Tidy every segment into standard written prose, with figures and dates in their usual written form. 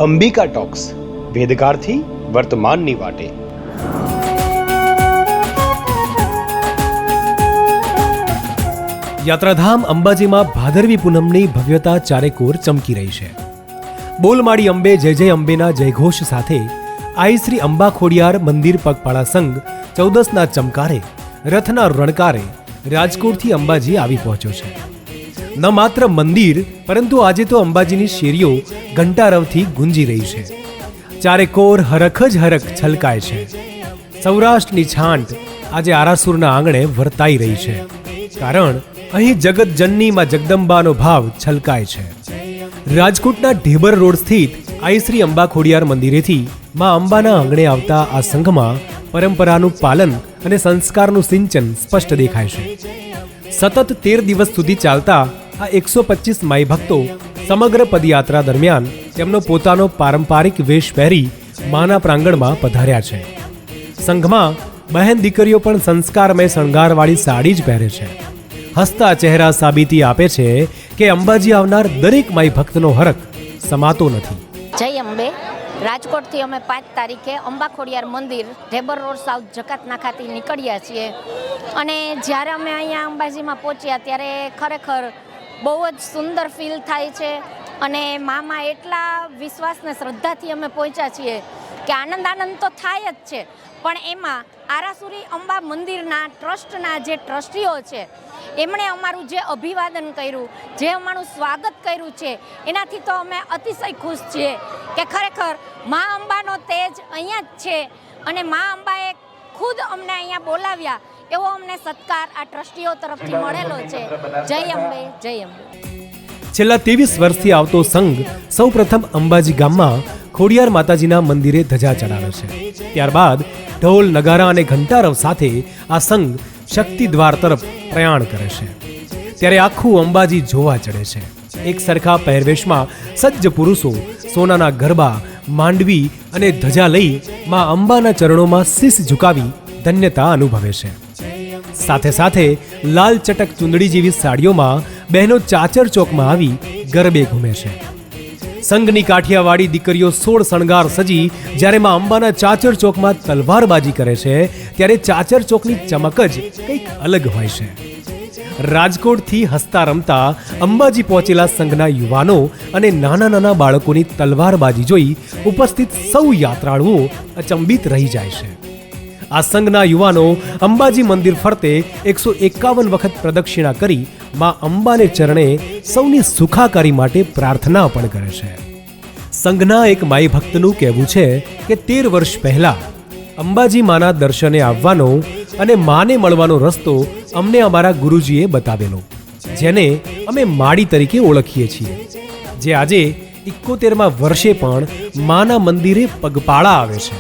Ambika talks, ભેદકારથી વર્તમાનની વાટે. યાત્રાધામ અંબાજીમાં ભાદરવી પૂનમની ભવ્યતા ચારેકોર ચમકી રહી છે. બોલમાળી અંબે જય જય અંબેના જયઘોષ સાથે આઈ શ્રી અંબા ખોડિયાર મંદિર પગપાળા સંઘ 14ના ચમકારે રથના રણકારે રાજકોટથી અંબાજી આવી પહોંચ્યો છે. ન માત્ર મંદિર પરંતુ આજે તો અંબાજીની શેરીઓ ઘંટારવથી ગુંજી રહી છે. ચારેકોર હરખ જ હરખ છલકાય છે. સૌરાષ્ટ્રની છાંટ આજે આરાસુરના આંગણે વર્તાઈ રહી છે, કારણ અહીં જગતજનની માં જગદંબાનો ભાવ છલકાય છે. રાજકોટના ઢેબર રોડ સ્થિત આઈ શ્રી અંબા ખોડિયાર મંદિરેથી માં અંબાના આંગણે આવતા આ સંઘમાં પરંપરાનું પાલન અને સંસ્કારનું સિંચન સ્પષ્ટ દેખાય છે. સતત 13 દિવસ સુધી ચાલતા આ 125 માઈ ભક્તો સમગ્ર પદયાત્રા દરમિયાન તેમનો પોતાનો પારંપરિક વેશ પહેરી માના પ્રાંગણમાં પધાર્યા છે. સંઘમાં બહેન દીકરીઓ પણ સંસ્કારમય શણગારવાળી સાડી જ પહેરે છે. હસતા ચહેરા સાબિતી આપે છે કે અંબાજી આવનાર દરેક માઈ ભક્તનો હરખ સમાતો નથી. જય અંબે. રાજકોટથી અમે 5 તારીખે અંબા ખોડિયાર મંદિર ઢેબર રોડ સાઉથ જકાત નાકાથી નીકળ્યા છીએ અને જ્યારે અમે અહીંયા અંબાજીમાં પહોંચ્યા ત્યારે ખરેખર બહુ જ સુંદર ફીલ થાય છે અને મામાં એટલા વિશ્વાસ ને શ્રદ્ધાથી અમે પહોંચ્યા છીએ કે આનંદ તો થાય જ છે, પણ એમાં આરાસુરી અંબા મંદિરના ટ્રસ્ટના જે ટ્રસ્ટીઓ છે એમણે અમારું જે અભિવાદન કર્યું, જે અમારું સ્વાગત કર્યું છે, એનાથી તો અમે અતિશય ખુશ છીએ કે ખરેખર મા અંબાનો તેજ અહીંયા જ છે અને મા અંબાએ ખુદ અમને અહીંયા બોલાવ્યા એવો અમને સત્કાર આ ટ્રસ્ટીઓ તરફથી મળેલો છે. જય અંબે, જય અંબે. છેલ્લા 23 વર્ષથી આવતો સંઘ સૌપ્રથમ અંબાજી ગામમાં ખોડિયાર માતાજીના મંદિરે ધજા ચડાવે છે. ત્યારબાદ ઢોલ, નગારા અને ઘંટારવ સાથે આ સંઘ શક્તિ દ્વાર તરફ પ્રયાણ કરે છે. ત્યારે આખું અંબાજી જોવા ચડે છે. એક સરખા પહેરવેશમાં સજ્જ પુરુષો સોનાના ગરબા, માંડવી અને ધજા લઈ માં અંબાના ચરણોમાં શીશ ઝુકાવી ધન્યતા અનુભવે છે. સાથે સાથે લાલ ચટક ચુંદડી જેવી સાડીઓમાં બહેનો ચાચર ચોકમાં આવી ગરબે ઘૂમે છે. સંઘની કાઠિયાવાડી દીકરીઓ 16 શણગાર સજી જ્યારે માં અંબાના ચાચર ચોકમાં તલવારબાજી કરે છે ત્યારે ચાચર ચોકની ચમક જ કંઈક અલગ હોય છે. રાજકોટથી હસતા રમતા અંબાજી પહોંચેલા સંઘના યુવાનો અને નાના નાના બાળકોની તલવારબાજી જોઈ ઉપસ્થિત સૌ યાત્રાળુઓ અચંબિત રહી જાય છે. આ સંઘના યુવાનો અંબાજી મંદિર ફરતે 151 વખત પ્રદક્ષિણા કરી માં અંબાને ચરણે સૌની સુખાકારી માટે પ્રાર્થના પણ કરે છે. સંઘના એક માઈ ભક્તનું કહેવું છે કે 13 વર્ષ પહેલા અંબાજી માના દર્શને આવવાનો અને માને મળવાનો રસ્તો અમને અમારા ગુરુજીએ બતાવેલો, જેને અમે માળી તરીકે ઓળખીએ છીએ, જે આજે 71મા વર્ષે પણ માના મંદિરે પગપાળા આવે છે.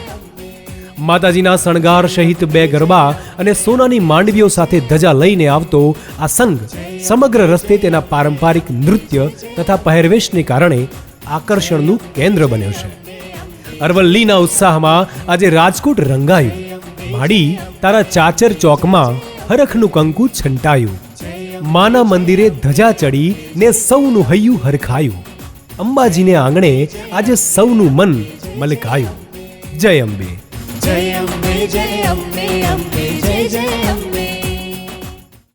માતાજીના શણગાર સહિત 2 ગરબા અને સોનાની માંડવીઓ સાથે ધજા લઈને આવતો આ સંઘ સમગ્ર રસ્તે તેના પારંપરિક નૃત્ય તથા પહેરવેશને કારણે આકર્ષણનું કેન્દ્ર બન્યો છે. અરવલ્લીના ઉત્સાહમાં આજે રાજકોટ રંગાયું. માડી તારા ચાચર ચોકમાં હરખનું કંકુ છંટાયું. માના મંદિરે ધજા ચડી ને સૌનું હૈયું હરખાયું. અંબાજીને આંગણે આજે સૌનું મન મલકાયું. જય અંબે. જય અંબે, જય અંબે, અંબે જય જય અંબે.